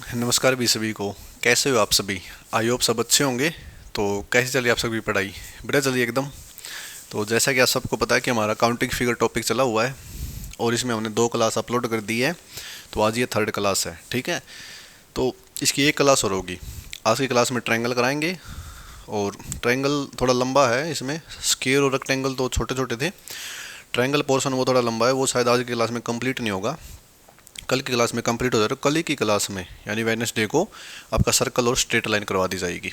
नमस्कार भी सभी को। कैसे हो आप सभी? आई होप सब अच्छे होंगे। तो कैसे चली आप सभी पढ़ाई? बढ़िया चलिए एकदम। तो जैसा कि आप सबको पता है कि हमारा काउंटिंग फिगर टॉपिक चला हुआ है और इसमें हमने 2 क्लास अपलोड कर दी है। तो आज ये थर्ड क्लास है, ठीक है। तो इसकी एक क्लास और होगी। आज की क्लास में ट्रायंगल कराएंगे और ट्रायंगल थोड़ा लंबा है। इसमें स्क्वायर और रेक्टेंगल तो छोटे छोटे थे, ट्रायंगल पोर्शन वो थोड़ा लंबा है, वो शायद आज की क्लास में कंप्लीट नहीं होगा, कल की क्लास में कंप्लीट हो जाएगा। कल ही की क्लास में यानी वेडनेसडे को आपका सर्कल और स्ट्रेट लाइन करवा दी जाएगी,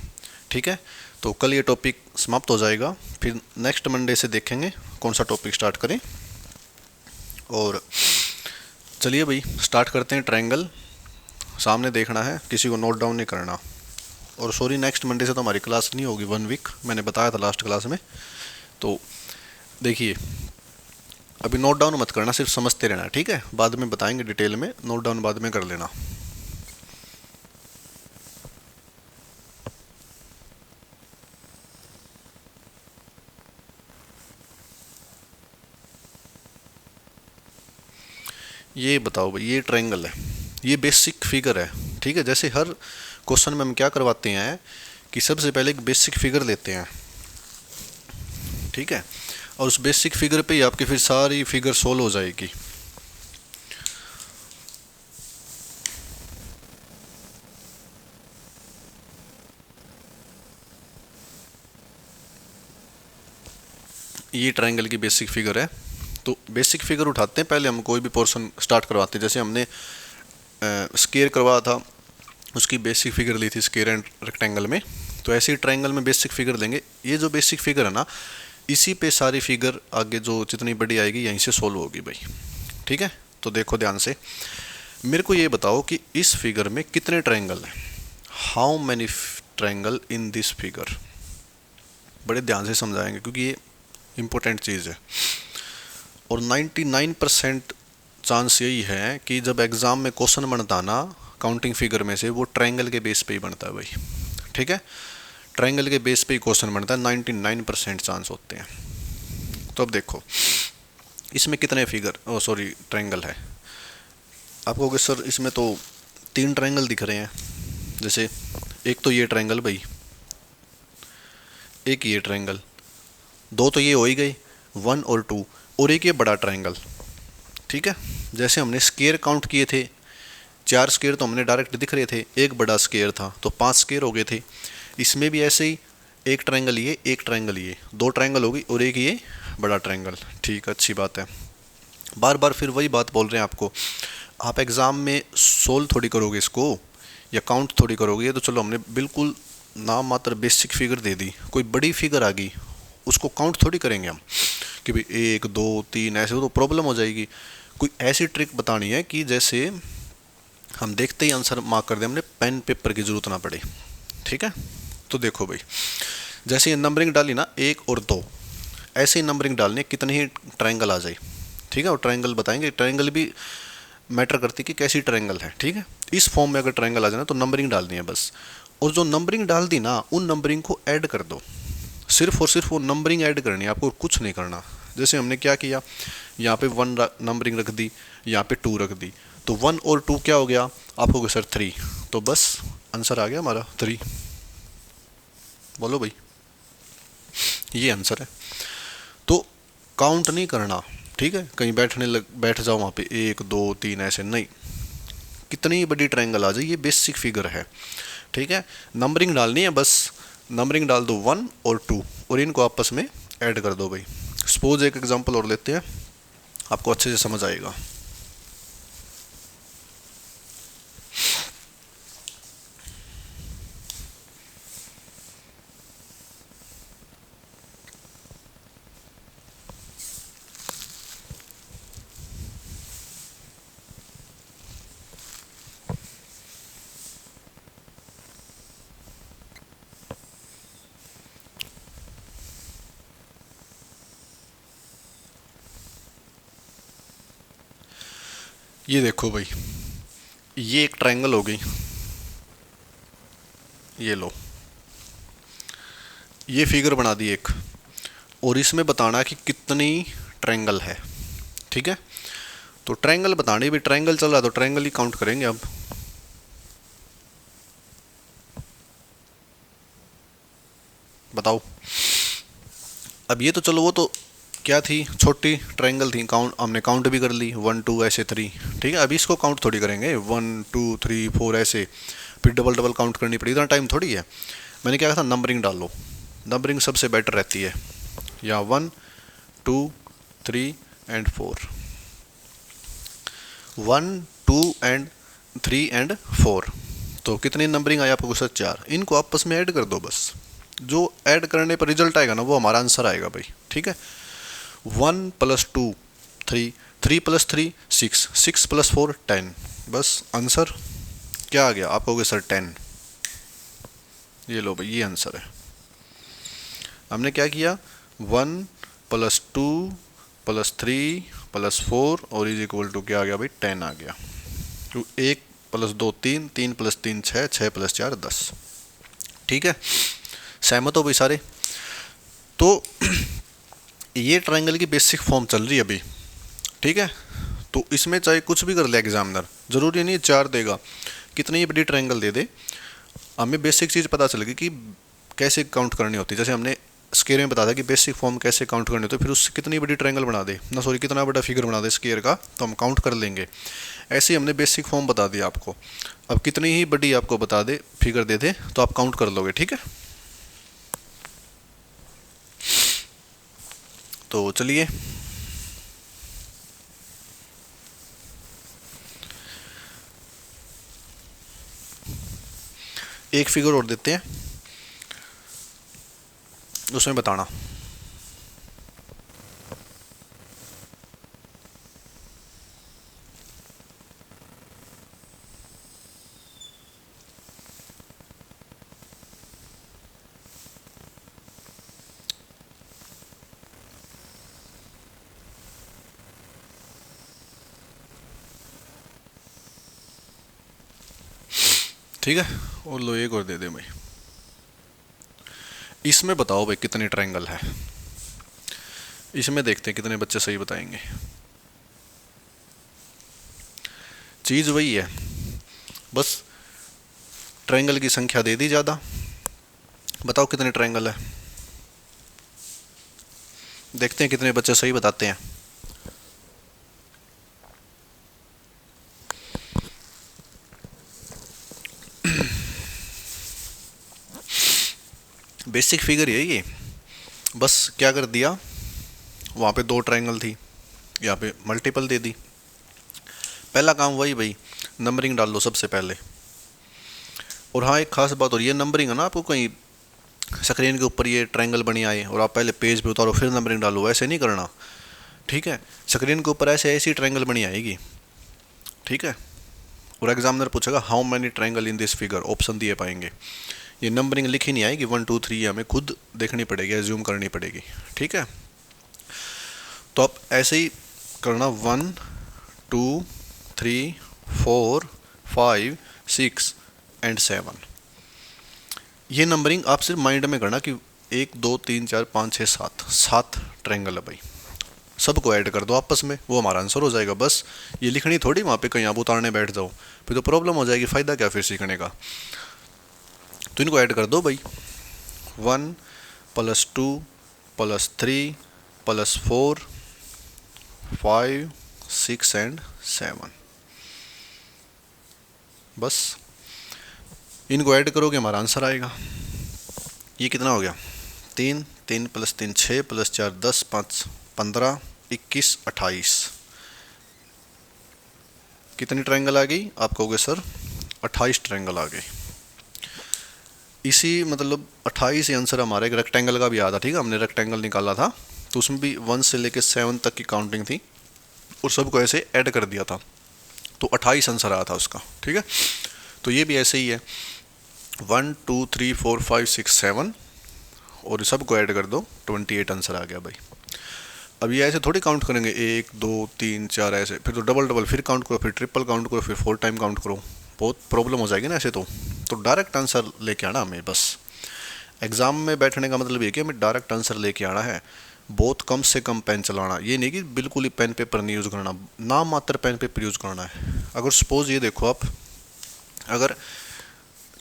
ठीक है। तो कल ये टॉपिक समाप्त हो जाएगा, फिर नेक्स्ट मंडे से देखेंगे कौन सा टॉपिक स्टार्ट करें। और चलिए भाई स्टार्ट करते हैं। ट्रायंगल सामने देखना है, किसी को नोट डाउन नहीं करना। और सॉरी, नेक्स्ट मंडे से तो हमारी क्लास नहीं होगी, 1 वीक मैंने बताया था लास्ट क्लास में। तो देखिए, अभी नोट डाउन मत करना, सिर्फ समझते रहना, ठीक है। बाद में बताएंगे डिटेल में, नोट डाउन बाद में कर लेना। ये बताओ भाई, ये ट्रायंगल है, ये बेसिक फिगर है, ठीक है। जैसे हर क्वेश्चन में हम क्या करवाते हैं कि सबसे पहले एक बेसिक फिगर लेते हैं, ठीक है। और उस बेसिक फिगर पे ही आपकी फिर सारी फिगर सोल्व हो जाएगी। ये ट्रायंगल की बेसिक फिगर है। तो बेसिक फिगर उठाते हैं, पहले हम कोई भी पोर्शन स्टार्ट करवाते हैं। जैसे हमने स्क्वायर करवाया था, उसकी बेसिक फिगर ली थी स्क्वायर एंड रेक्टेंगल में। तो ऐसे ही ट्रायंगल में बेसिक फिगर लेंगे। ये जो बेसिक फिगर है ना, इसी पे सारी फिगर आगे जो जितनी बड़ी आएगी यहीं से सोल्व होगी भाई, ठीक है। तो देखो ध्यान से, मेरे को ये बताओ कि इस फिगर में कितने ट्रायंगल हैं। How many triangle in this figure. बड़े ध्यान से समझाएंगे क्योंकि ये इंपॉर्टेंट चीज़ है। और 99% चांस यही है कि जब एग्ज़ाम में क्वेश्चन बनता ना काउंटिंग फिगर में से, वो ट्रायंगल के बेस पे ही बनता है भाई, ठीक है। ट्रायंगल के बेस पे ही क्वेश्चन बनता है, 99% चांस होते हैं। तो अब देखो इसमें कितने फिगर, ओ सॉरी, ट्रायंगल है। आप कहोगे सर इसमें तो 3 ट्रायंगल दिख रहे हैं। जैसे एक तो ये ट्रायंगल भाई, एक ये ट्रायंगल, दो तो ये हो ही गए, 1 और 2, और एक ये बड़ा ट्रायंगल, ठीक है। जैसे हमने स्क्वायर काउंट किए थे, 4 स्क्वायर तो हमने डायरेक्ट दिख रहे थे, एक बड़ा स्क्वायर था, तो 5 स्क्वायर हो गए थे। इसमें भी ऐसे ही, एक ट्रायंगल ये, एक ट्रायंगल ये, 2 ट्रायंगल हो गई और एक ये बड़ा ट्रायंगल, ठीक, अच्छी बात है। बार बार फिर वही बात बोल रहे हैं आपको, आप एग्ज़ाम में सोल्व थोड़ी करोगे इसको या काउंट थोड़ी करोगे। ये तो चलो हमने बिल्कुल नाम मात्र बेसिक फिगर दे दी, कोई बड़ी फिगर आ गई उसको काउंट थोड़ी करेंगे हम कि भाई 1 2 3 ऐसे, हो तो प्रॉब्लम हो जाएगी। कोई ऐसी ट्रिक बतानी है कि जैसे हम देखते ही आंसर मार्क कर दें, हमने पेन पेपर की ज़रूरत ना पड़े, ठीक है। तो देखो भाई, जैसे ये नंबरिंग डाली ना 1 और 2, ऐसे ही नंबरिंग डालनी है, कितने ही ट्रायंगल आ जाए, ठीक है। और ट्रायंगल बताएंगे, ट्रायंगल भी मैटर करती है कि कैसी ट्रायंगल है, ठीक है। इस फॉर्म में अगर ट्रायंगल आ जाए ना तो नंबरिंग डालनी है बस। और जो नंबरिंग डाल दी ना, उन नंबरिंग को ऐड कर दो, सिर्फ और सिर्फ वो नंबरिंग ऐड करनी है, आपको कुछ नहीं करना। जैसे हमने क्या किया, यहाँ पे 1 नंबरिंग रख दी, यहाँ पे 2 रख दी, तो 1 और 2 क्या हो गया आपको सर 3, तो बस आंसर आ गया हमारा 3। बोलो भाई, ये आंसर है। तो काउंट नहीं करना, ठीक है। कहीं बैठ जाओ वहाँ पे 1 2 3 ऐसे नहीं, कितनी बड़ी ट्रायंगल आ जाए ये बेसिक फिगर है, ठीक है। नंबरिंग डालनी है बस, नंबरिंग डाल दो 1 और 2 और इनको आपस में ऐड कर दो भाई। सपोज एक एग्जांपल और लेते हैं, आपको अच्छे से समझ आएगा। ये देखो भाई, ये एक ट्रायंगल हो गई, ये लो, ये फिगर बना दी एक, और इसमें बताना है कि कितनी ट्रायंगल है, ठीक है। तो ट्रायंगल बतानी, भी ट्रायंगल चल रहा है तो ट्रायंगल ही काउंट करेंगे अब। बताओ। अब ये तो चलो वो तो क्या थी, छोटी ट्रायंगल थी, काउंट हमने काउंट भी कर ली 1 2 ऐसे 3, ठीक है। अभी इसको काउंट थोड़ी करेंगे 1 2 3 4 ऐसे, फिर डबल डबल काउंट करनी पड़ी, इतना टाइम थोड़ी है। मैंने क्या कहा था, नंबरिंग डाल लो, नंबरिंग सबसे बेटर रहती है। या 1 2 3 एंड 4, 1 2 एंड 3 एंड 4, तो कितनी नंबरिंग आई आपको सर 4। इनको आपस में ऐड कर दो बस, जो ऐड करने पर रिजल्ट आएगा ना वो हमारा आंसर आएगा भाई, ठीक है। 1 + 2 3, 3 + 3 6, 6 + 4 10, बस आंसर क्या आ गया, आप कहोगे सर 10। ये लो भाई, ये आंसर है। हमने क्या किया, 1 + 2 + 3 + 4 और इज इक्वल टू क्या आ गया भाई, 10 आ गया। तो 1 + 2 3, 3 + 3 6, 6 + 4 10, ठीक है। सहमत हो भाई सारे। तो ये ट्रायंगल की बेसिक फॉर्म चल रही है अभी, ठीक है। तो इसमें चाहे कुछ भी कर ले एग्जामिनर, जरूरी नहीं 4 देगा, कितनी बड़ी ट्रायंगल दे दे, हमें बेसिक चीज़ पता चलेगी कि कैसे काउंट करनी होती है। जैसे हमने स्केयर में बताया था कि बेसिक फॉर्म कैसे काउंट करनी होती है, फिर उससे कितनी बड़ी ट्रायंगल बना दे ना, सॉरी कितना बड़ा फिगर बना दे स्केयर का, तो हम काउंट कर लेंगे। ऐसे ही हमने बेसिक फॉर्म बता दिया आपको, अब कितनी ही बड़ी आपको बता दे, फिगर दे दे, तो आप काउंट कर लोगे, ठीक है। तो चलिए एक फिगर और देते हैं, उसमें बताना। ठीक है, और लो एक और दे दे भाई। इसमें बताओ भाई कितनी ट्रायंगल है, इसमें देखते हैं कितने बच्चे सही बताएंगे। चीज़ वही है, बस ट्रायंगल की संख्या दे दी ज़्यादा। बताओ कितने ट्रायंगल है, देखते हैं कितने बच्चे सही बताते हैं। बेसिक फिगर यही है, बस क्या कर दिया, वहाँ पे 2 ट्रायंगल थी, यहाँ पे मल्टीपल दे दी। पहला काम वही भाई, नंबरिंग डाल लो सबसे पहले। और हाँ एक खास बात और ये नंबरिंग है ना, आपको कहीं स्क्रीन के ऊपर ये ट्रायंगल बनी आए और आप पहले पेज पे उतारो फिर नंबरिंग डालो, ऐसे नहीं करना, ठीक है। स्क्रीन के ऊपर ऐसे ऐसी ट्रायंगल बनी आएगी, ठीक है। और एग्जामिनर पूछेगा how many triangle in this figure, option दिए पाएंगे, ये नंबरिंग लिखी नहीं आएगी 1 2 3, हमें खुद देखनी पड़ेगी, एज्यूम करनी पड़ेगी, ठीक है। तो आप ऐसे ही करना 1 2 3 4 5 6 एंड 7, ये नंबरिंग आप सिर्फ माइंड में करना कि 1 2 3 4 5 6 7, 7 ट्रायंगल है भाई, सबको ऐड कर दो आपस में, वो हमारा आंसर हो जाएगा। बस ये लिखनी थोड़ी वहाँ पे कहीं आप उतारने बैठ जाओ, फिर तो प्रॉब्लम हो जाएगी, फ़ायदा क्या फिर सीखने का। तो इनको ऐड कर दो भाई, 1 + 2 + 3 + 4 5 6 एंड 7, बस इनको ऐड करोगे हमारा आंसर आएगा। ये कितना हो गया, 3 3 + 3 6 + 4 10 5 15 21 28, कितनी ट्रायंगल आ गई, आप कहोगे सर 28 ट्रायंगल आ गए। इसी मतलब 28 ही आंसर हमारा एक रेक्टेंगल का भी आया था, ठीक है, हमने रेक्टेंगल निकाला था, तो उसमें भी 1 से लेकर 7 तक की काउंटिंग थी और सबको ऐसे ऐड कर दिया था, तो 28 आंसर आया था उसका, ठीक है। तो ये भी ऐसे ही है, 1 2 3 4 5 6 7 और सबको ऐड कर दो, 28 आंसर आ गया भाई। अब ये ऐसे थोड़ी काउंट करेंगे 1 2 3 4 ऐसे, फिर तो डबल डबल फिर काउंट करो, फिर ट्रिपल काउंट करो, फिर 4 टाइम काउंट करो, बहुत प्रॉब्लम हो जाएगी ना ऐसे। तो डायरेक्ट आंसर लेके आना हमें, बस एग्ज़ाम में बैठने का मतलब ये कि हमें डायरेक्ट आंसर लेके आना है, बहुत कम से कम पेन चलाना, ये नहीं कि बिल्कुल ही पेन पेपर नहीं यूज़ करना, ना मात्र पेन पेपर यूज़ करना है। अगर सपोज ये देखो आप, अगर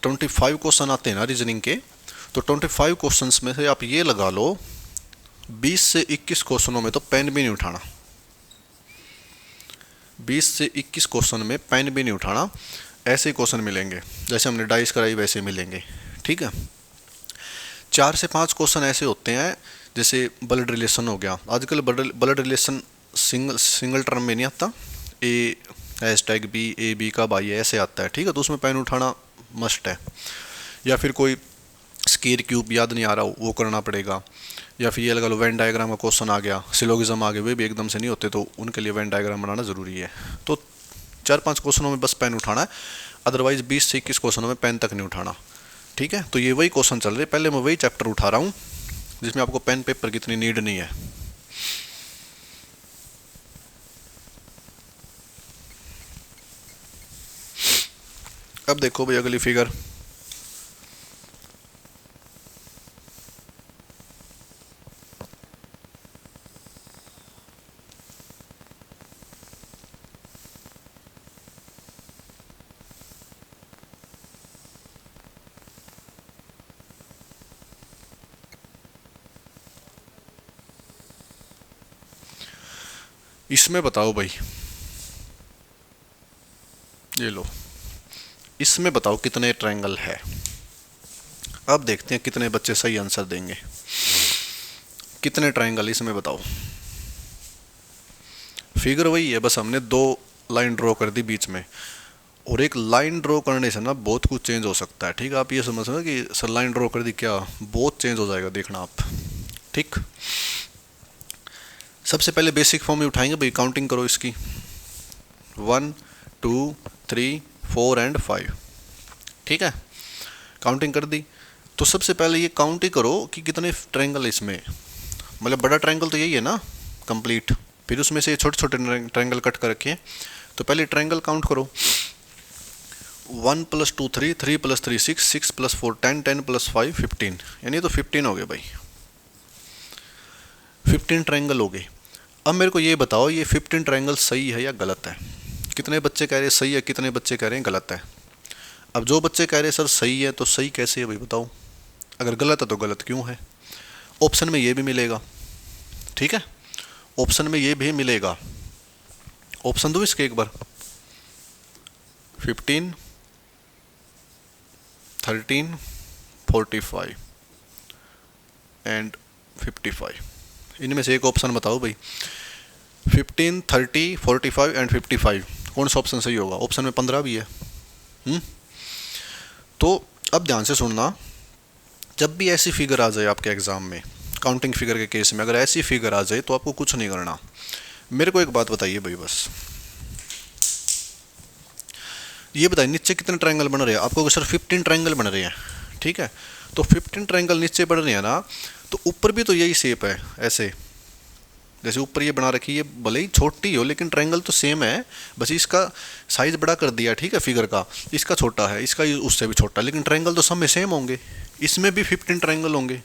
25 क्वेश्चन आते हैं ना रीजनिंग के, तो 25 क्वेश्चंस में से आप ये लगा लो 20 से 21 क्वेश्चनों में तो पेन भी नहीं उठाना, 20 से 21 क्वेश्चन में पेन भी नहीं उठाना, ऐसे क्वेश्चन मिलेंगे जैसे हमने डाइस कराई वैसे मिलेंगे। ठीक है, 4 से 5 क्वेश्चन ऐसे होते हैं जैसे ब्लड रिलेशन हो गया, आजकल ब्लड रिलेशन सिंगल टर्म में नहीं आता, ए हैशटैग बी, ए बी का भाई ऐसे आता है। ठीक है, तो उसमें पेन उठाना मस्ट है। या फिर कोई स्क्वायर क्यूब याद नहीं आ रहा हो वो करना पड़ेगा, या फिर ये लगा लो वेन डायग्राम का क्वेश्चन आ गया, सिलोगिज्म आ गए, वे भी एकदम से नहीं होते, तो उनके लिए वेन डायग्राम बनाना ज़रूरी है। तो 4-5 क्वेश्चनों में बस पेन उठाना है, अदरवाइज 20 से 21 क्वेश्चनों में पेन तक नहीं उठाना। ठीक है, तो ये वही क्वेश्चन चल रहे, पहले मैं वही चैप्टर उठा रहा हूँ जिसमें आपको पेन पेपर की इतनी नीड नहीं है। अब देखो भाई अगली फिगर, इसमें बताओ भाई, ये लो, इसमें बताओ कितने ट्रायंगल है। अब देखते हैं कितने बच्चे सही आंसर देंगे। कितने ट्रायंगल इसमें बताओ। फिगर वही है, बस हमने 2 लाइन ड्रॉ कर दी बीच में, और एक लाइन ड्रॉ करने से ना बहुत कुछ चेंज हो सकता है। ठीक है, आप ये समझना कि सर लाइन ड्रॉ कर दी क्या बहुत चेंज हो जाएगा, देखना आप। ठीक, सबसे पहले बेसिक फॉर्म में उठाएंगे भाई, काउंटिंग करो इसकी, 1 2 3 4 एंड 5। ठीक है, काउंटिंग कर दी, तो सबसे पहले ये काउंट ही करो कि कितने ट्रायंगल इसमें, मतलब बड़ा ट्रायंगल तो यही है ना कंप्लीट, फिर उसमें से छोटे छोटे ट्रायंगल कट कर रखे हैं, तो पहले ट्रायंगल काउंट करो। 1 + 2 3, 3 + 3 6, 6 + 4 10, 10 + 5 15, यानी तो 15 हो गए भाई, 15 ट्रायंगल हो गए। अब मेरे को ये बताओ ये 15 ट्रायंगल सही है या गलत है। कितने बच्चे कह रहे हैं सही है, कितने बच्चे कह रहे हैं गलत है। अब जो बच्चे कह रहे हैं सर सही है, तो सही कैसे है भाई बताओ, अगर गलत है तो गलत क्यों है। ऑप्शन में ये भी मिलेगा, ठीक है, ऑप्शन में ये भी मिलेगा। ऑप्शन दो इसके एक बार, 15 13 45 एंड 55, इनमें से एक ऑप्शन बताओ भाई। 15 30 45 एंड 55, कौन सा ऑप्शन सही होगा। ऑप्शन में 15 भी है। तो अब ध्यान से सुनना, जब भी ऐसी फिगर आ जाए आपके एग्जाम में, काउंटिंग फिगर के केस में अगर ऐसी फिगर आ जाए तो आपको कुछ नहीं करना। मेरे को एक बात बताइए भाई, बस ये बताइए नीचे कितने ट्रायंगल बन रहे हैं। आपको सर 15 ट्रायंगल बन रहे हैं, ठीक है, तो 15 ट्रायंगल नीचे बन रहे हैं ना, तो ऊपर भी तो यही शेप है, ऐसे जैसे ऊपर ये बना रखी है, भले ही छोटी हो लेकिन ट्रायंगल तो सेम है, बस इसका साइज बड़ा कर दिया, ठीक है, फिगर का, इसका छोटा है, इसका उससे भी छोटा, लेकिन ट्रायंगल तो सब में सेम होंगे। इसमें भी 15 ट्रायंगल होंगे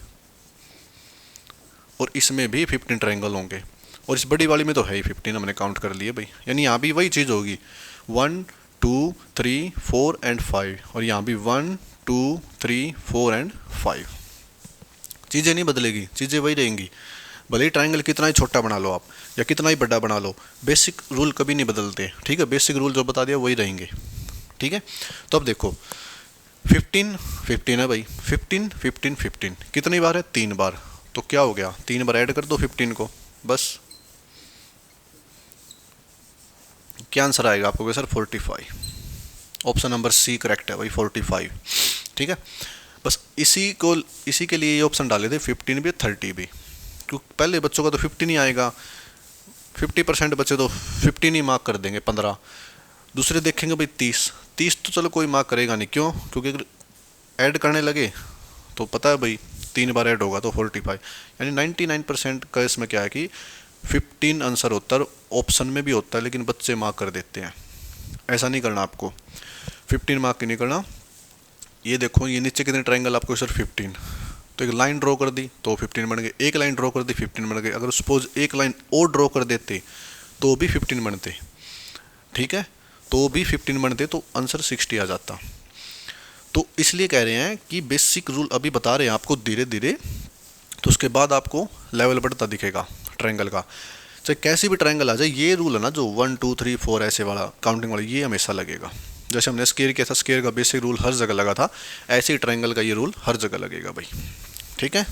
और इसमें भी 15 ट्रायंगल होंगे, और इस बड़ी वाली में तो है ही 15, हमने काउंट कर लिए भाई, यानी यहाँ भी वही चीज़ होगी, 1 2 3 4 एंड 5, और यहाँ भी 1 2 3 4 एंड 5। चीज़ें नहीं बदलेगी, चीज़ें वही रहेंगी, भले ही ट्रायंगल कितना ही छोटा बना लो आप या कितना ही बड़ा बना लो, बेसिक रूल कभी नहीं बदलते, ठीक है, बेसिक रूल जो बता दिया वही रहेंगे, ठीक है। तो अब देखो 15 15 है भाई, 15 15 15 कितनी बार है, 3 बार, तो क्या हो गया, 3 बार ऐड कर दो 15 को, बस क्या आंसर आएगा आपको sir 45। Option number C correct है भाई, 45, ठीक है। बस इसी के लिए ये ऑप्शन डाले थे, 15 भी 30 भी, क्योंकि पहले बच्चों का तो 15 ही आएगा, 50% बच्चे तो 15 ही मार्क कर देंगे, 15, दूसरे देखेंगे भाई 30 तो चलो कोई मार्क करेगा नहीं, क्यों, क्योंकि अगर ऐड करने लगे तो पता है भाई 3 बार ऐड होगा तो 45, यानी 99% का इसमें क्या है कि 15 आंसर होता है, ऑप्शन में भी होता है, लेकिन बच्चे मार्क कर देते हैं। ऐसा नहीं करना आपको, 15 मार्क नहीं करना। ये देखो ये नीचे कितने ट्रायंगल आपको सर 15, तो एक लाइन ड्रॉ कर दी तो 15 बन गए, एक लाइन ड्रॉ कर दी 15 बन गए, अगर सपोज एक लाइन और ड्रॉ कर देते तो भी 15 बनते, ठीक है, तो भी 15 बनते तो आंसर 60 आ जाता। तो इसलिए कह रहे हैं कि बेसिक रूल अभी बता रहे हैं आपको धीरे धीरे, तो उसके बाद आपको लेवल बढ़ता दिखेगा ट्रायंगल का। चाहे कैसी भी ट्रायंगल आ जाए, ये रूल है ना जो 1 2 3 4 ऐसे वाला काउंटिंग वाला, ये हमेशा लगेगा। जैसे हमने स्क्वायर किया था, स्क्वायर का बेसिक रूल हर जगह लगा था, ऐसे ही ट्रायंगल का ये रूल हर जगह लगेगा भाई। ठीक है,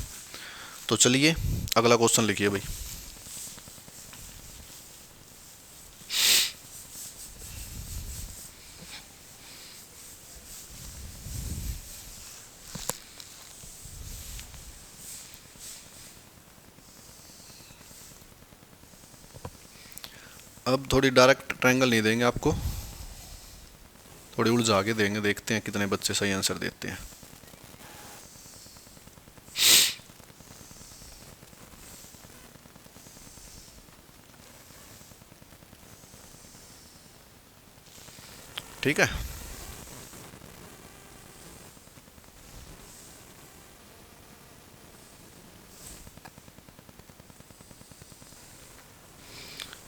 तो चलिए अगला क्वेश्चन लिखिए भाई। अब थोड़ी डायरेक्ट ट्रायंगल नहीं देंगे आपको, थोड़ी उलझा के देंगे, देखते हैं कितने बच्चे सही आंसर देते हैं। ठीक है,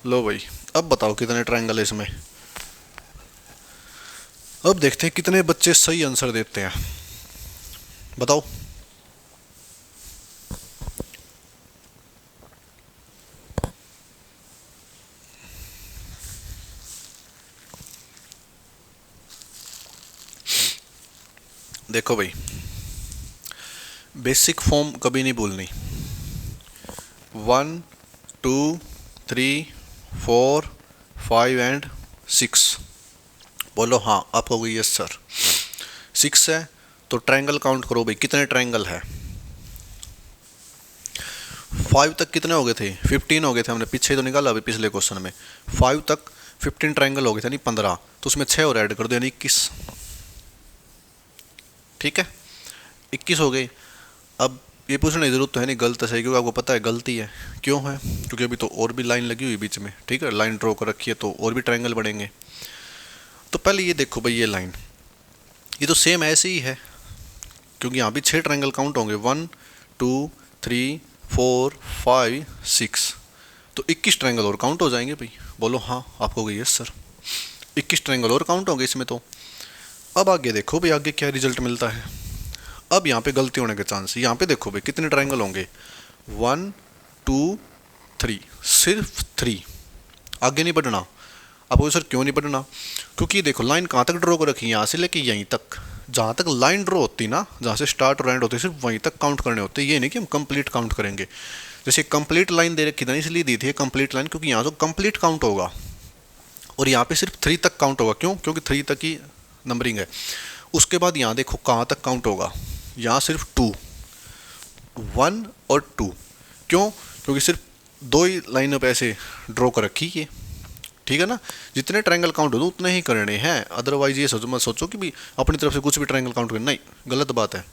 लो भाई अब बताओ कितने ट्रायंगल है इसमें। अब देखते हैं कितने बच्चे सही आंसर देते हैं, बताओ। देखो भाई, बेसिक फॉर्म कभी नहीं भूलनी। 1 2 3 4 5 एंड 6। बोलो हाँ, आप कहोगे यस सर। 6 है तो ट्रायंगल काउंट करो भाई, कितने ट्रायंगल है। 5 तक कितने हो गए थे, 15 हो गए थे, हमने पीछे तो निकाला अभी पिछले क्वेश्चन में। 5 तक 15 ट्रायंगल हो गए थे, यानी 15, तो उसमें 6 और ऐड कर दो यानी 21। ठीक है, 21 हो गई। अब ये पूछने की जरूरत तो है नहीं गलत सही, क्योंकि आपको पता है गलती है। क्यों है, क्योंकि अभी तो और भी लाइन लगी हुई बीच में। ठीक है, लाइन ड्रॉ कर रखी है तो और भी ट्रायंगल बनेंगे। तो पहले ये देखो भाई, ये लाइन ये तो सेम ऐसे ही है, क्योंकि यहाँ भी 6 ट्रायंगल काउंट होंगे, 1 2 3 4 5 6, तो 21 ट्रायंगल और काउंट हो जाएंगे भाई। बोलो हाँ, आप कहोगे यस सर, 21 ट्रायंगल और काउंट होंगे इसमें तो। अब आगे देखो भाई, आगे क्या रिजल्ट मिलता है। अब यहाँ पे गलती होने के चांस, यहाँ पे देखो भाई कितने ट्रायंगल होंगे, 1 2 3, सिर्फ 3, आगे नहीं बढ़ना। आपको सर क्यों नहीं बढ़ना, क्योंकि देखो लाइन कहाँ तक ड्रॉ कर रखी है, यहाँ से लेके यहीं तक। जहाँ तक लाइन ड्रॉ होती ना, जहाँ से स्टार्ट और एंड होते सिर्फ वहीं तक काउंट करने होते, ये नहीं कि हम कंप्लीट काउंट करेंगे। जैसे कंप्लीट लाइन दे रखी थी, इसलिए दी थी कंप्लीट लाइन, क्योंकि यहाँ तो कंप्लीट काउंट होगा और यहाँ पे सिर्फ 3 तक काउंट होगा। क्यों, क्योंकि 3 तक ही नंबरिंग है। उसके बाद यहाँ देखो कहाँ तक काउंट होगा, यहाँ सिर्फ 2, 1 और 2। क्यों, क्योंकि सिर्फ 2 ही लाइनों पे ऐसे ड्रॉ कर रखी है। ठीक है ना, जितने ट्रायंगल काउंट हो उतने ही करने हैं, अदरवाइज ये सोचो मत सोचो कि भी अपनी तरफ से कुछ भी ट्रायंगल काउंट करना, नहीं, गलत बात है।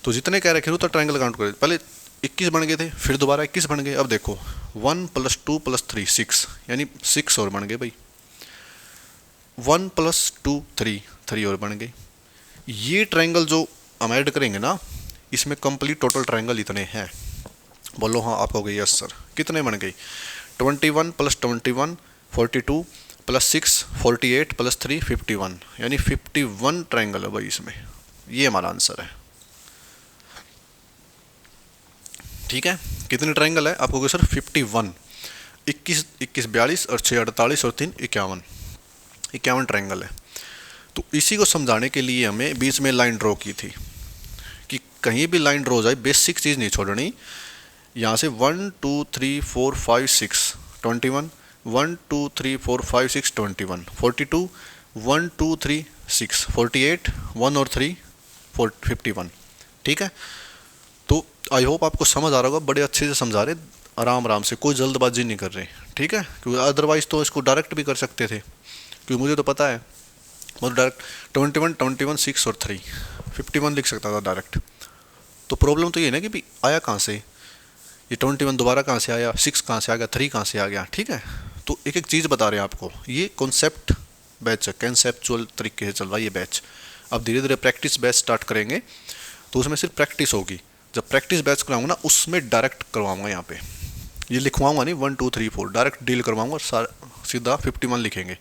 तो जितने कह रखे उतना ट्रायंगल काउंट करें। पहले 21 बन गए थे, फिर दोबारा 21 बन गए। अब देखो 1 + 2 + 3 6, यानी 6 और बन गए भाई। 1 + 2 3, 3 और बन गए। ये ट्रायंगल जो हम ऐड करेंगे ना, इसमें कंप्लीट टोटल ट्रायंगल इतने हैं। बोलो हाँ, आप हो गए यस सर। कितने बन गए, 21 + 21 42 + 6 48 + 3 51, यानी 51 ट्रायंगल है भाई इसमें। ये हमारा आंसर है। ठीक है, कितने ट्रायंगल है, आपको सर 51, 21 21 42 और 6 48 और 3 51, 51 ट्रायंगल है। तो इसी को समझाने के लिए हमें बीच में लाइन ड्रॉ की थी, कि कहीं भी लाइन ड्रॉ हो जाए बेसिक चीज़ नहीं छोड़नी। यहाँ से 1 2 3 4 5 6 21, 1 2 3 4 5 6 21 42, 1 2 3 6 48, 1 और 3 51। ठीक है, तो आई होप आपको समझ आ रहा होगा, बड़े अच्छे से समझा रहे, आराम आराम से, कोई जल्दबाजी नहीं कर रहे। ठीक है, क्योंकि अदरवाइज तो इसको डायरेक्ट भी कर सकते थे, क्योंकि मुझे तो पता है, मतलब डायरेक्ट 21 21 6 और 3 51 लिख सकता था डायरेक्ट। तो प्रॉब्लम तो ये ना कि भी आया कहाँ से, ये 21 दोबारा कहाँ से आया, 6 कहाँ से आ गया, 3 कहाँ से आ गया। ठीक है, तो एक एक चीज़ बता रहे हैं आपको। ये कॉन्सेप्ट बैच है, कंसेप्चुअल तरीके से चल रहा है ये बैच। अब धीरे धीरे प्रैक्टिस बैच स्टार्ट करेंगे, तो उसमें सिर्फ प्रैक्टिस होगी। जब प्रैक्टिस बैच कराऊंगा ना, उसमें डायरेक्ट करवाऊंगा, यहाँ पे ये लिखवाऊंगा नहीं 1 2 3 4, डायरेक्ट डील करवाऊंगा और सीधा 51 लिखेंगे।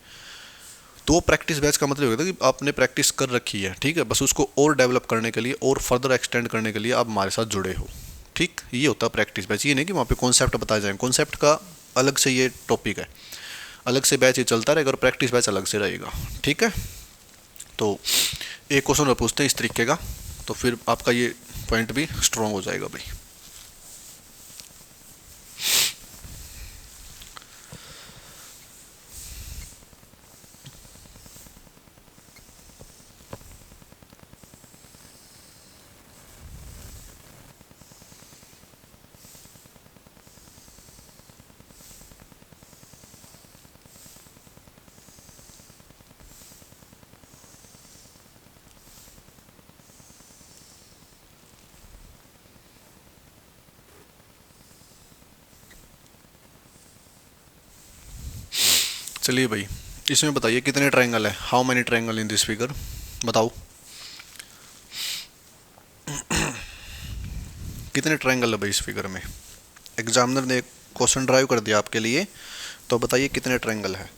तो दो प्रैक्टिस बैच का मतलब होता है कि आपने प्रैक्टिस कर रखी है, ठीक है, बस उसको और डेवलप करने के लिए और फर्दर एक्सटेंड करने के लिए आप हमारे साथ जुड़े हो, ठीक, ये होता है प्रैक्टिस बैच। ये नहीं कि वहाँ पे कॉन्सेप्ट बताए जाएं, कॉन्सेप्ट का अलग से ये टॉपिक है, अलग से बैच ये चलता रहेगा और प्रैक्टिस बैच अलग से रहेगा, ठीक है। तो एक क्वेश्चन और पूछते हैं इस तरीके का, तो फिर आपका ये पॉइंट भी स्ट्रांग हो जाएगा भाई। चलिए भाई, इसमें बताइए कितने ट्रायंगल है, how many triangle in this figure, बताओ कितने ट्रायंगल है भाई इस फिगर में। एग्जामिनर ने क्वेश्चन ड्राइव कर दिया आपके लिए, तो बताइए कितने ट्रायंगल है।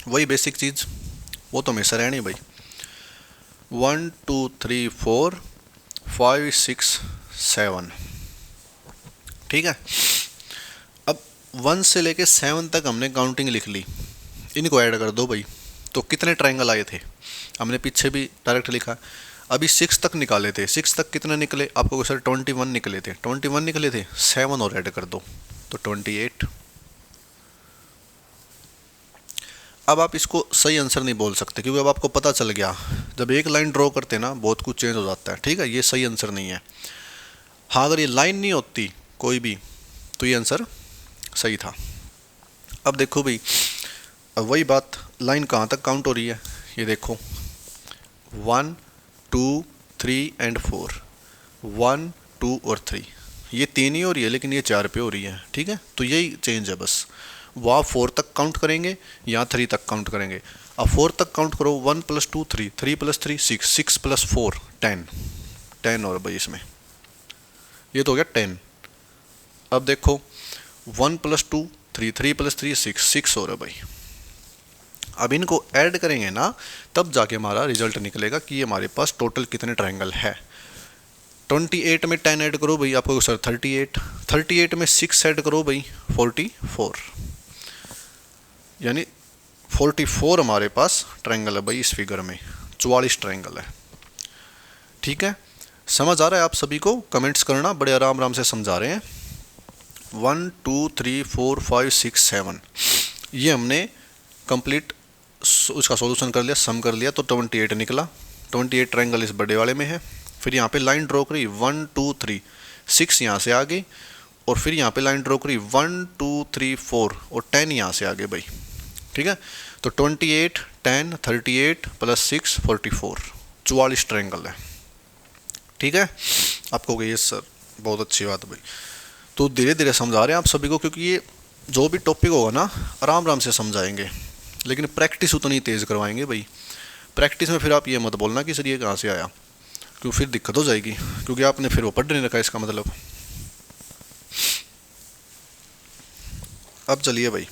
वही बेसिक चीज़, वो तो हमेशा रहनी भाई। 1 2 3 4 5 6 7, ठीक है। अब 1 से लेके 7 तक हमने काउंटिंग लिख ली, इनको ऐड कर दो भाई, तो कितने ट्रायंगल आए थे, हमने पीछे भी डायरेक्ट लिखा। अभी 6 तक निकाले थे, 6 तक कितने निकले आपको सर, 21 निकले थे, 21 निकले थे, 7 और ऐड कर दो तो 28। अब आप इसको सही आंसर नहीं बोल सकते क्योंकि अब आपको पता चल गया, जब एक लाइन ड्रॉ करते ना बहुत कुछ चेंज हो जाता है, ठीक है, ये सही आंसर नहीं है। हाँ, अगर ये लाइन नहीं होती कोई भी तो ये आंसर सही था। अब देखो भाई, अब वही बात, लाइन कहाँ तक काउंट हो रही है, ये देखो 1 2 3 एंड 4, 1 2 और 3, ये 3 ही हो रही है लेकिन ये 4 पे हो रही है, ठीक है, तो यही चेंज है बस। वहाँ 4 तक काउंट करेंगे, यहाँ 3 तक काउंट करेंगे। अब 4 तक काउंट करो, 1 + 2 3, 3 + 3 6, 6 + 4 10, 10 और भाई इसमें ये तो हो गया 10। अब देखो 1 + 2 3, 3 + 3 6, 6 हो रहा है भाई। अब इनको ऐड करेंगे ना, तब जाके हमारा रिजल्ट निकलेगा कि ये हमारे पास टोटल कितने ट्रायंगल है। 28 में 10 ऐड करो भाई, आपको सर 38, 38 में 6 ऐड करो भाई 44, यानी 44 हमारे पास ट्रायंगल है भाई इस फिगर में, 44 ट्रायंगल है, ठीक है। समझ आ रहा है आप सभी को, कमेंट्स करना, बड़े आराम आराम से समझा रहे हैं। 1 2 3 4 5 6 7, ये हमने कंप्लीट उसका सॉल्यूशन कर लिया, सम कर लिया तो 28 निकला। 28 ट्रायंगल इस बड़े वाले में है। फिर यहाँ पे लाइन ड्रॉ करी 1 2 3, 6 यहाँ से आ गई, और फिर यहाँ पे लाइन ड्रॉ करी 1 2 3 4 और 10 यहाँ से आ गए भाई, ठीक है। तो 28 10 38 + 6 44, 44 ट्रायंगल है, ठीक है। आपको कहिए सर बहुत अच्छी बात भाई, तो धीरे धीरे समझा रहे हैं आप सभी को, क्योंकि ये जो भी टॉपिक होगा ना आराम आराम से समझाएंगे, लेकिन प्रैक्टिस उतनी तेज़ करवाएंगे भाई। प्रैक्टिस में फिर आप ये मत बोलना कि सर ये कहाँ से आया, क्योंकि फिर दिक्कत हो जाएगी, क्योंकि आपने फिर वो पढ़ नहीं रखा इसका मतलब। अब चलिए भाई,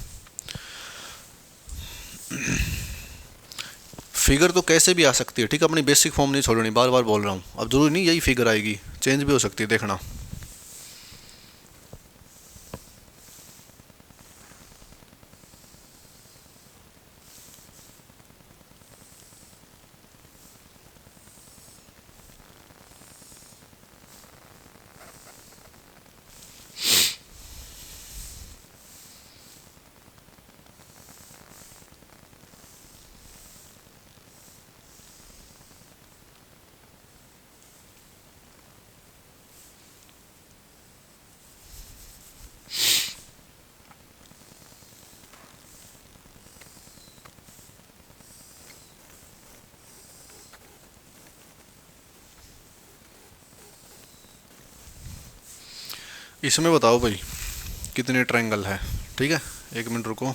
फिगर तो कैसे भी आ सकती है, ठीक है, अपनी बेसिक फॉर्म नहीं छोड़नी, बार बार बोल रहा हूँ। अब जरूरी नहीं यही फिगर आएगी, चेंज भी हो सकती है, देखना। इसमें बताओ भाई कितने ट्रायंगल है, ठीक है, 1 मिनट रुको।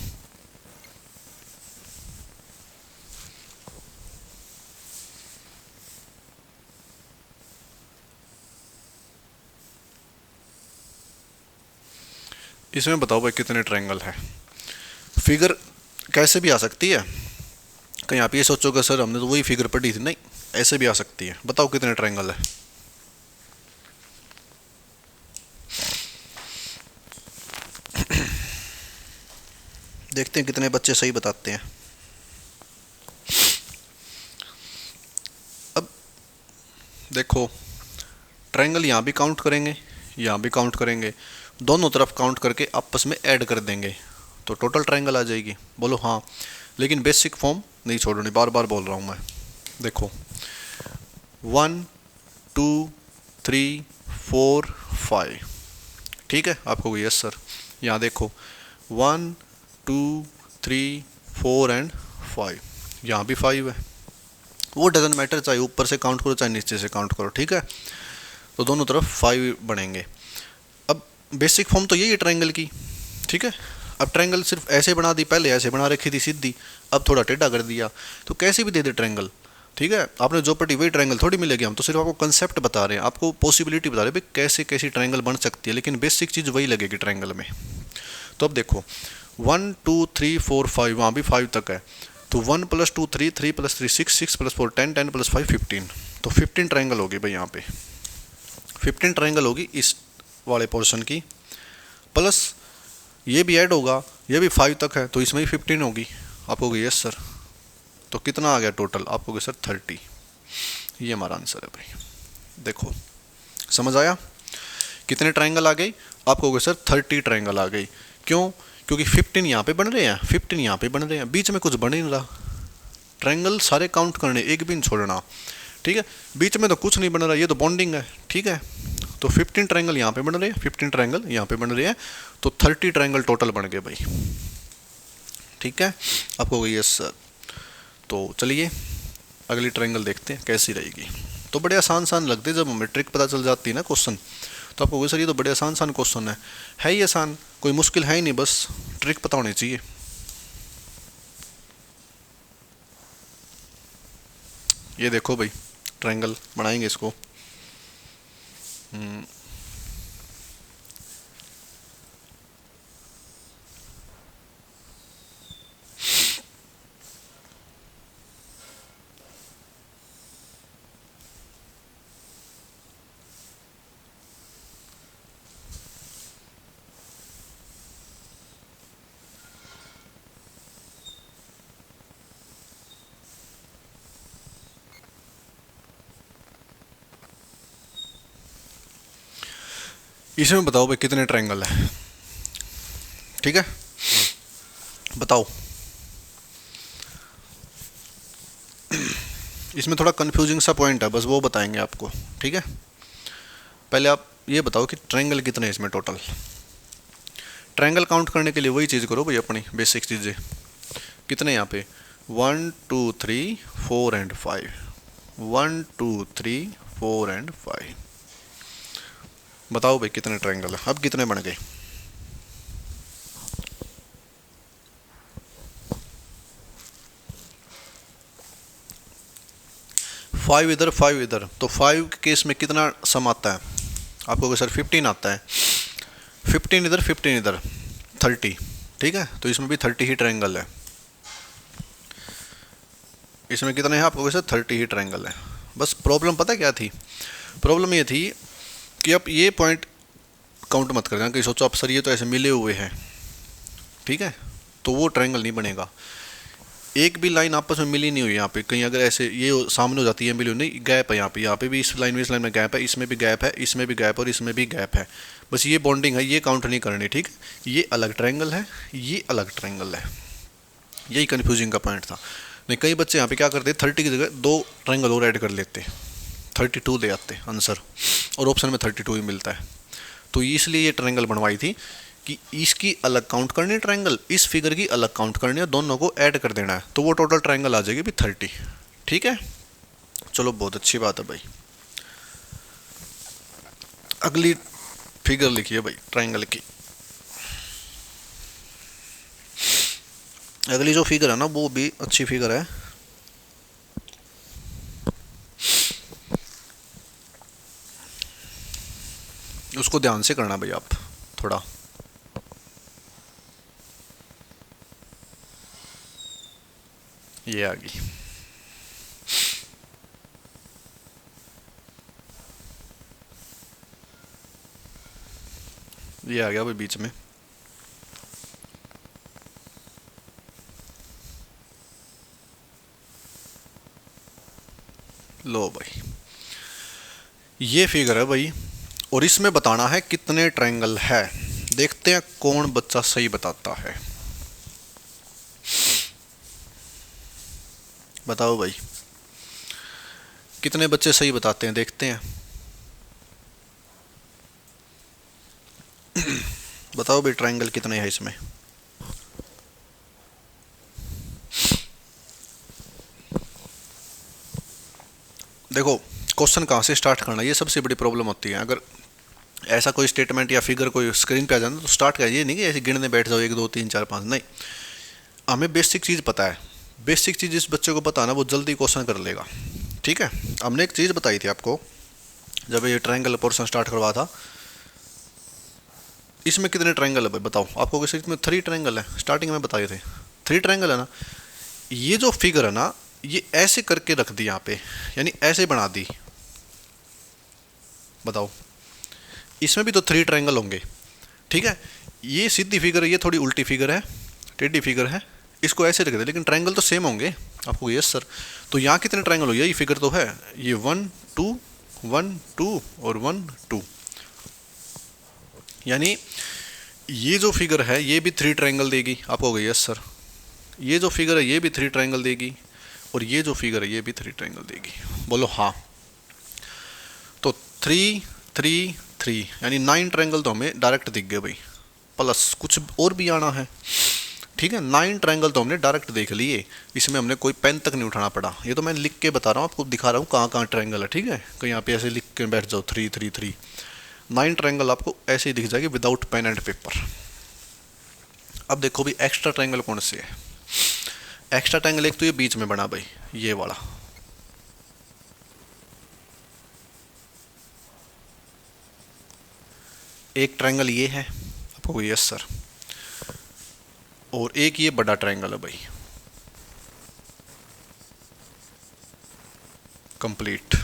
इसमें बताओ भाई कितने ट्रायंगल है। फिगर कैसे भी आ सकती है, कहीं आप ये सोचोगे सर हमने तो वही फिगर पढ़ी थी, नहीं, ऐसे भी आ सकती है। बताओ कितने ट्रायंगल है। देखते हैं कितने बच्चे सही बताते हैं। अब देखो, ट्रायंगल यहाँ भी काउंट करेंगे, यहाँ भी काउंट करेंगे, दोनों तरफ काउंट करके आपस में ऐड कर देंगे तो टोटल ट्रायंगल आ जाएगी। बोलो हाँ, लेकिन बेसिक फॉर्म नहीं छोड़नी, बार बार बोल रहा हूँ मैं। देखो 1 2 3 4 5, ठीक है, आपको यस सर। यहाँ देखो 1 2 3 4 एंड 5, यहाँ भी 5 है। वो डजेंट मैटर, चाहे ऊपर से काउंट करो चाहे नीचे से काउंट करो, ठीक है। तो दोनों तरफ 5 बनेंगे। अब बेसिक फॉर्म तो यही है ट्रायंगल की, ठीक है। अब ट्रायंगल सिर्फ ऐसे बना दी, पहले ऐसे बना रखी थी सीधी, अब थोड़ा टेढ़ा कर दिया, तो कैसे भी दे दे ट्रायंगल, ठीक है। आपने जो पढ़ी वही ट्रायंगल थोड़ी मिलेगी, हम तो सिर्फ आपको कंसेप्ट बता रहे हैं, आपको पॉसिबिलिटी बता रहे हैं भाई कैसे कैसी ट्रायंगल बन सकती है, लेकिन बेसिक चीज़ वही लगेगी ट्रायंगल में। तो अब देखो 1 2 3 4 5, वहाँ भी 5 तक है, तो 1 + 2 3, 3 + 3 6, 6 + 4 10, 10 + 5 15, तो 15 ट्रायंगल होगी भाई। यहाँ पे 15 ट्रायंगल होगी इस वाले पोर्शन की, प्लस ये भी ऐड होगा, ये भी 5 तक है तो इसमें भी 15 होगी। आप कहोगे यस सर, तो कितना आ गया टोटल, आप कहोगे सर 30। ये हमारा आंसर है भाई। देखो समझ आया, कितने ट्रायंगल आ गई, आप कहोगे सर 30 ट्रायंगल आ गई। क्यों, क्योंकि 15 यहाँ पे बन रहे हैं, 15 यहाँ पे बन रहे हैं, बीच में कुछ बन ही नहीं रहा। ट्रायंगल सारे काउंट करने, एक भी नहीं छोड़ना, ठीक है। बीच में तो कुछ नहीं बन रहा, ये तो बॉन्डिंग है, ठीक है। तो 15 ट्रायंगल यहाँ पे बन रहे हैं, 15 ट्रायंगल यहाँ पे बन रहे हैं, तो 30 ट्रायंगल टोटल बन गए भाई, ठीक है। आपको यस सर। तो चलिए अगली ट्रायंगल देखते हैं कैसी रहेगी। तो बड़े आसान आसान लगते हैं जब हमें ट्रिक पता चल जाती है ना क्वेश्चन, तो आपको सर ये तो बड़े आसान आसान क्वेश्चन है ही आसान, कोई मुश्किल है ही नहीं, बस ट्रिक पता होनी चाहिए। ये देखो भाई ट्रायंगल बनाएंगे इसको, इसमें बताओ भाई कितने ट्रायंगल है, ठीक है, बताओ। इसमें थोड़ा कंफ्यूजिंग सा पॉइंट है, बस वो बताएंगे आपको, ठीक है। पहले आप ये बताओ कि ट्रायंगल कितने हैं इसमें टोटल। ट्रायंगल काउंट करने के लिए वही चीज़ करो भाई, अपनी बेसिक चीज़ें। कितने यहाँ पे 1 2 3 4 एंड 5, 1 2 3 4 एंड 5, बताओ भाई कितने ट्रायंगल है। अब कितने बन गए, फाइव इधर 5 इधर, तो 5 के केस में कितना सम आता है, आपको सर 15 आता है। 15 इधर 15 इधर 30, ठीक है, तो इसमें भी 30 ही ट्रायंगल है। इसमें कितने हैं, आपको सर 30 ही ट्रायंगल है। बस प्रॉब्लम पता क्या थी, प्रॉब्लम ये थी कि आप ये पॉइंट काउंट मत कर देना, कि सोचो आप सर ये तो ऐसे मिले हुए हैं, ठीक है, तो वो ट्रायंगल नहीं बनेगा। एक भी लाइन आपस में मिली नहीं हुई यहाँ पे, कहीं अगर ऐसे ये सामने हो जाती है मिली हुई नहीं, गैप है यहाँ पे भी इस लाइन में, इस लाइन में गैप है, इसमें भी गैप है, इसमें भी गैप और इसमें भी गैप है, बस ये बॉन्डिंग है, ये काउंट नहीं करनी, ठीक है। ये अलग ट्रायंगल है, ये अलग ट्रायंगल है, यही कन्फ्यूजिंग का पॉइंट था। नहीं, कई बच्चे यहाँ पे क्या करते 30 की जगह 2 ट्रायंगल और ऐड कर लेते, 32 दे आते आंसर, और ऑप्शन में 32 ही मिलता है। तो इसलिए ये ट्रायंगल बनवाई थी कि इसकी अलग काउंट करनी है ट्रायंगल, इस फिगर की अलग काउंट करनी है, दोनों को ऐड कर देना है, तो वो टोटल ट्रायंगल आ जाएगी भी 30, ठीक है। चलो बहुत अच्छी बात है भाई। अगली फिगर लिखिए भाई ट्रायंगल की। अगली जो फिगर है ना वो भी अच्छी फिगर है, उसको ध्यान से करना भाई आप थोड़ा। ये आ गई, ये आ गया भाई बीच में। लो भाई, ये फिगर है भाई, और इसमें बताना है कितने ट्रायंगल है। देखते हैं कौन बच्चा सही बताता है। बताओ भाई, कितने बच्चे सही बताते हैं, देखते हैं। बताओ भाई, ट्रायंगल कितने हैं इसमें। देखो, क्वेश्चन कहाँ से स्टार्ट करना, ये सबसे बड़ी प्रॉब्लम होती है। अगर ऐसा कोई स्टेटमेंट या फिगर कोई स्क्रीन पे आ जाता तो स्टार्ट करिए, नहीं कि ऐसे गिनने बैठ जाओ 1 2 3 4 5, नहीं। हमें बेसिक चीज़ पता है, बेसिक चीज़ जिस बच्चे को पता ना वो जल्दी क्वेश्चन कर लेगा। ठीक है, हमने एक चीज़ बताई थी आपको जब ये ट्रायंगल पोर्शन स्टार्ट करवा था। इसमें कितने ट्रायंगल है भाई बताओ, आपको किसी में 3 ट्रायंगल है, स्टार्टिंग में बताए थे 3 ट्रायंगल है ना। ये जो फिगर है ना, ये ऐसे करके रख दी यहाँ पे, यानी ऐसे बना दी। बताओ, इसमें भी तो 3 ट्रायंगल होंगे। ठीक है, ये सीधी फिगर है, ये थोड़ी उल्टी फिगर है, टेढ़ी फिगर है, इसको ऐसे रख दे, लेकिन ट्रायंगल तो सेम होंगे। आपको यस सर, तो यहाँ कितने ट्रायंगल हो, यही फिगर तो है, ये 1 2 1 2 और 1 2, यानी ये जो फिगर है ये भी 3 ट्रायंगल देगी। आपको हो गई यस सर, ये जो फिगर है ये भी 3 ट्रायंगल देगी, और ये जो फिगर है ये भी 3 ट्रायंगल देगी। बोलो हाँ। तो 3 3 3 यानी 9 ट्रायंगल तो हमें डायरेक्ट दिख गए भाई, प्लस कुछ और भी आना है। ठीक है, 9 ट्रायंगल तो हमने डायरेक्ट देख लिए, इसमें हमने कोई पेन तक नहीं उठाना पड़ा। ये तो मैं लिख के बता रहा हूँ आपको, दिखा रहा हूँ कहाँ कहाँ ट्रायंगल है। ठीक है, कहीं यहाँ पे ऐसे लिख के बैठ जाओ 3 3 3, 9 ट्रायंगल आपको ऐसे ही दिख जाएगी विदाउट पेन एंड पेपर। अब देखो भी एक्स्ट्रा ट्रायंगल कौन से है। एक्स्ट्रा ट्रायंगल एक तो ये बीच में बना भाई, ये वाला, एक ट्रायंगल ये है। आपको यस सर, और एक ये बड़ा ट्रायंगल है भाई, कंप्लीट।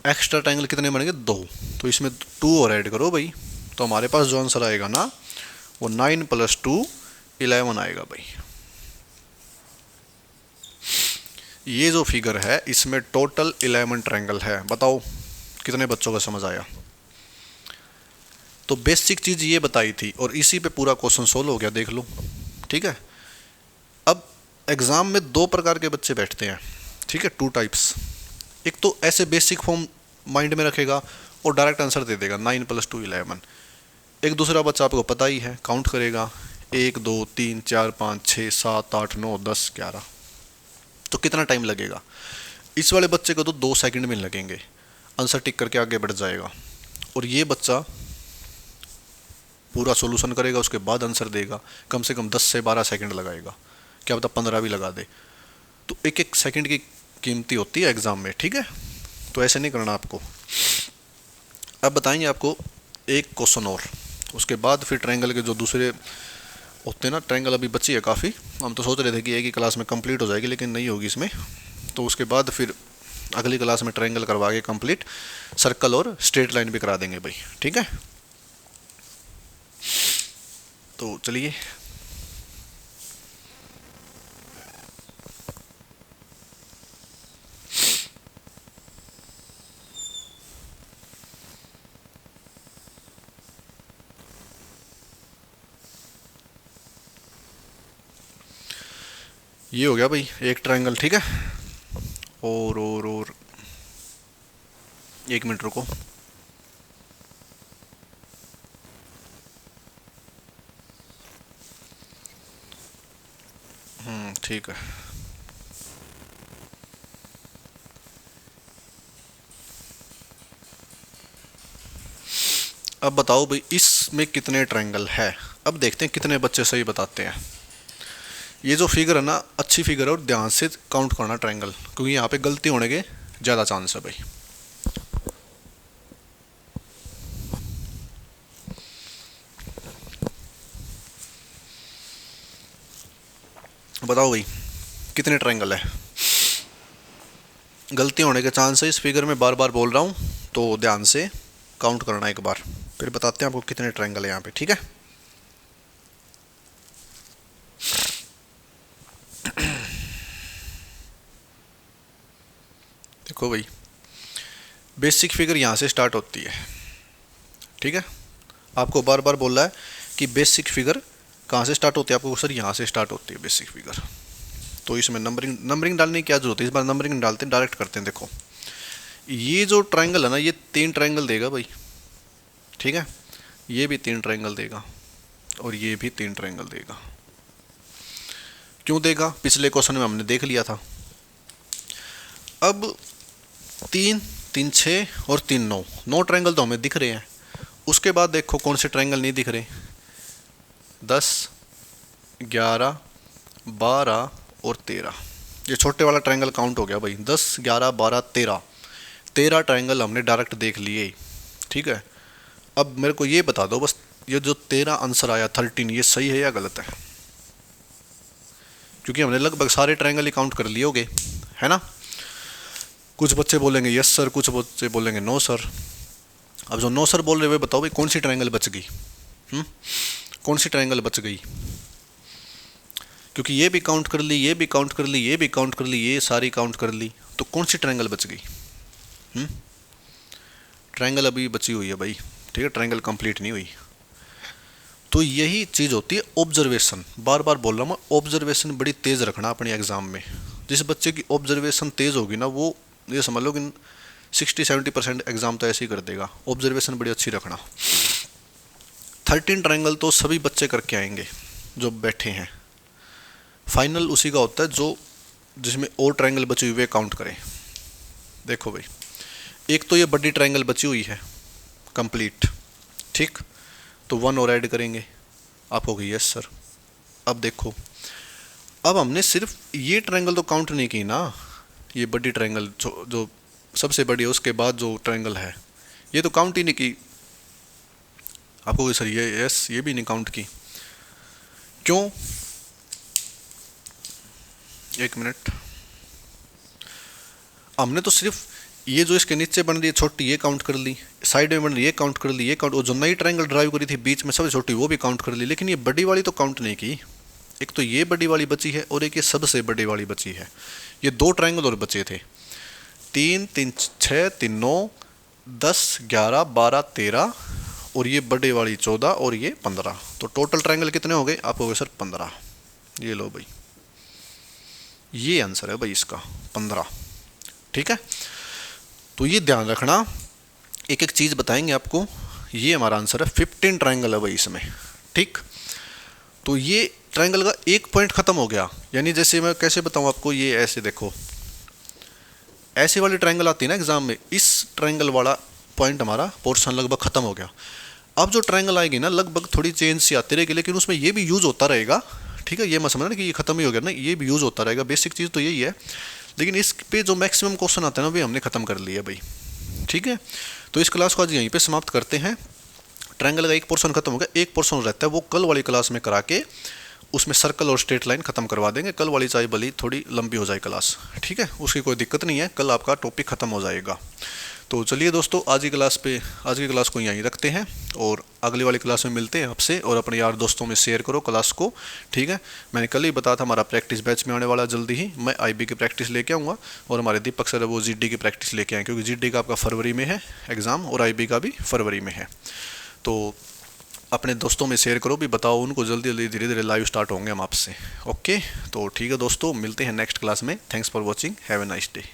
एक्स्ट्रा ट्रायंगल कितने बनेंगे, 2, तो इसमें 2 और ऐड करो भाई, तो हमारे पास जो आंसर आएगा ना वो 9 + 2 11 आएगा भाई। ये जो फिगर है इसमें टोटल 11 ट्रायंगल है। बताओ कितने बच्चों को समझ आया। तो बेसिक चीज़ ये बताई थी और इसी पे पूरा क्वेश्चन सोल्व हो गया, देख लो। ठीक है, अब एग्ज़ाम में 2 प्रकार के बच्चे बैठते हैं। ठीक है, 2 टाइप्स। एक तो ऐसे बेसिक फॉर्म माइंड में रखेगा और डायरेक्ट आंसर दे देगा 9 + 2 11। एक दूसरा बच्चा आपको पता ही है, काउंट करेगा 1 2 3 4 5 6 7 8 9 10 11। तो कितना टाइम लगेगा। इस वाले बच्चे को तो 2 सेकंड में लगेंगे, आंसर टिक करके आगे बढ़ जाएगा। और ये बच्चा पूरा सॉल्यूशन करेगा, उसके बाद आंसर देगा, कम से कम 10 से 12 सेकंड लगाएगा, क्या पता 15 भी लगा दे। तो एक एक सेकंड की कीमती होती है एग्ज़ाम में। ठीक है, तो ऐसे नहीं करना आपको। अब बताएंगे आपको एक क्वेश्चन और, उसके बाद फिर ट्रायंगल के जो दूसरे होते हैं ना, ट्रायंगल अभी बची है काफ़ी। हम तो सोच रहे थे कि एक ही क्लास में कंप्लीट हो जाएगी, लेकिन नहीं होगी इसमें। तो उसके बाद फिर अगली क्लास में ट्रायंगल करवा के कंप्लीट, सर्कल और स्ट्रेट लाइन भी करा देंगे भाई। ठीक है, तो चलिए। ये हो गया भाई एक ट्रायंगल। ठीक है, और 1 मिनट रुको। ठीक है, अब बताओ भाई इसमें कितने ट्रायंगल है। अब देखते हैं कितने बच्चे सही बताते हैं। ये जो फिगर है ना अच्छी फिगर है, और ध्यान से काउंट करना ट्रायंगल, क्योंकि यहाँ पे गलती होने के ज़्यादा चांस है भाई। बताओ भाई कितने ट्रायंगल है। गलती होने के चांस है, इस फिगर में बार बार बोल रहा हूँ, तो ध्यान से काउंट करना एक बार, फिर बताते हैं आपको कितने ट्रायंगल है यहाँ पे, ठीक है। देखो भाई बेसिक फिगर यहाँ से स्टार्ट होती है, ठीक है। आपको बार बार बोल रहा है कि बेसिक फिगर कहाँ से स्टार्ट होती है, आपको सर यहाँ से स्टार्ट होती है बेसिक फिगर। तो इसमें नंबरिंग डालने की क्या जरूरत है, इस बार नंबरिंग डालते हैं, डायरेक्ट करते हैं। देखो ये जो ट्रायंगल है ना, ये 3 ट्रायंगल देगा भाई, ठीक है। ये भी 3 ट्रायंगल देगा और ये भी 3 ट्रायंगल देगा। क्यों देगा, पिछले क्वेश्चन में हमने देख लिया था। अब 3 3 6 और 3 9, 9 ट्रायंगल तो हमें दिख रहे हैं। उसके बाद देखो कौन से ट्रायंगल नहीं दिख रहे, 10 11 12 और 13। ये छोटे वाला ट्रायंगल काउंट हो गया भाई, 10 11 12 13, 13 ट्रायंगल हमने डायरेक्ट देख लिए, ठीक है। अब मेरे को ये बता दो बस, ये जो 13 आंसर आया 13, ये सही है या गलत है, क्योंकि हमने लगभग सारे ट्रायंगल ही काउंट कर लिए होंगे, है ना। कुछ बच्चे बोलेंगे यस सर, कुछ बच्चे बोलेंगे नो सर। अब जो नो सर बोल रहे हुए बताओ भाई कौन सी ट्रायंगल बच गई, कौन सी ट्रायंगल बच गई, क्योंकि ये भी काउंट कर ली, ये भी काउंट कर ली, ये भी काउंट कर ली, ये सारी काउंट कर ली, तो कौन सी ट्रायंगल बच गई। ट्रायंगल अभी बची हुई है भाई, ठीक है, ट्रायंगल कंप्लीट नहीं हुई। तो यही चीज़ होती है ऑब्जर्वेशन, बार बार बोल रहा हूँ मैं, ऑब्जर्वेशन बड़ी तेज़ रखना अपने एग्जाम में। जिस बच्चे की ऑब्जर्वेशन तेज़ होगी ना, वो ये समझ लो कि 60-70% एग्जाम तो ऐसे ही कर देगा। ऑब्जर्वेशन बड़ी अच्छी रखना। 13 ट्रायंगल तो सभी बच्चे करके आएंगे जो बैठे हैं। फाइनल उसी का होता है जो जिसमें और ट्रायंगल बचे हुए काउंट करें। देखो भाई एक तो ये बड़ी ट्रायंगल बची हुई है कंप्लीट, ठीक, तो 1 और ऐड करेंगे, आप हो गई यस सर। अब देखो अब हमने सिर्फ ये ट्रायंगल तो काउंट नहीं की ना, ये बड़ी ट्रायंगल जो सबसे बड़ी है उसके बाद जो ट्रायंगल है ये तो काउंट ही नहीं की। आपको सर ये यस, ये भी नहीं काउंट की, क्यों, एक मिनट। हमने तो सिर्फ ये जो इसके नीचे बन रही है छोटी ये काउंट कर ली, साइड में बन रही है ये काउंट कर ली, ये काउंट, और जो नई ट्रायंगल ड्राइव करी थी बीच में सबसे छोटी वो भी काउंट कर ली, लेकिन ये बड़ी वाली तो काउंट नहीं की। एक तो ये बड़ी वाली बची है और एक ये सबसे बड़ी वाली बची है। ये 2 ट्रायंगल और बचे थे, 3 3 6 3 9 10 11 12 13 और ये बड़े वाली 14 और ये 15। तो टोटल ट्रायंगल कितने हो गए, आप हो गए सर 15। ये लो भाई, ये आंसर है भाई इसका 15, ठीक है। तो ये ध्यान रखना, एक एक चीज़ बताएंगे आपको। ये हमारा आंसर है, 15 ट्रायंगल है भाई इसमें, ठीक। तो ये ट्रायंगल का एक पॉइंट खत्म हो गया, यानी जैसे मैं कैसे बताऊं आपको, ये ऐसे देखो, ऐसे वाली ट्रायंगल आती है ना एग्जाम में, इस ट्रायंगल वाला पॉइंट हमारा पोर्शन लगभग खत्म हो गया। अब जो ट्रायंगल आएगी ना लगभग थोड़ी चेंज सी आती रहेगी, लेकिन उसमें ये भी यूज़ होता रहेगा, ठीक है। ये मत समझना कि ये खत्म ही हो गया ना, ये भी यूज़ होता रहेगा, बेसिक चीज़ तो यही है। लेकिन इस पे जो मैक्सिमम क्वेश्चन आते हैं ना, वे हमने खत्म कर लिया भाई, ठीक है। तो इस क्लास को आज यहीं पे समाप्त करते हैं। ट्रायंगल का एक पोर्शन खत्म हो गया, एक पोर्शन रहता है वो कल वाली क्लास में करा के उसमें सर्कल और स्ट्रेट लाइन खत्म करवा देंगे। कल वाली चाहे भली थोड़ी लंबी हो जाए क्लास, ठीक है, उसकी कोई दिक्कत नहीं है, कल आपका टॉपिक खत्म हो जाएगा। तो चलिए दोस्तों आज की क्लास को यहीं रखते हैं और अगली वाली क्लास में मिलते हैं आपसे, और अपने यार दोस्तों में शेयर करो क्लास को, ठीक है। मैंने कल ही बताया था हमारा प्रैक्टिस बैच में आने वाला जल्दी ही, मैं आईबी की प्रैक्टिस लेके आऊँगा और हमारे दीपक सर वो जीडी की प्रैक्टिस लेके आए, क्योंकि जीडी का आपका फरवरी में है एग्ज़ाम और आईबी का भी फरवरी में है। तो अपने दोस्तों में शेयर करो भी, बताओ उनको, जल्दी जल्दी धीरे धीरे लाइव स्टार्ट होंगे हम आपसे। ओके, तो ठीक है दोस्तों, मिलते हैं नेक्स्ट क्लास में। Thanks for watching, have a nice day.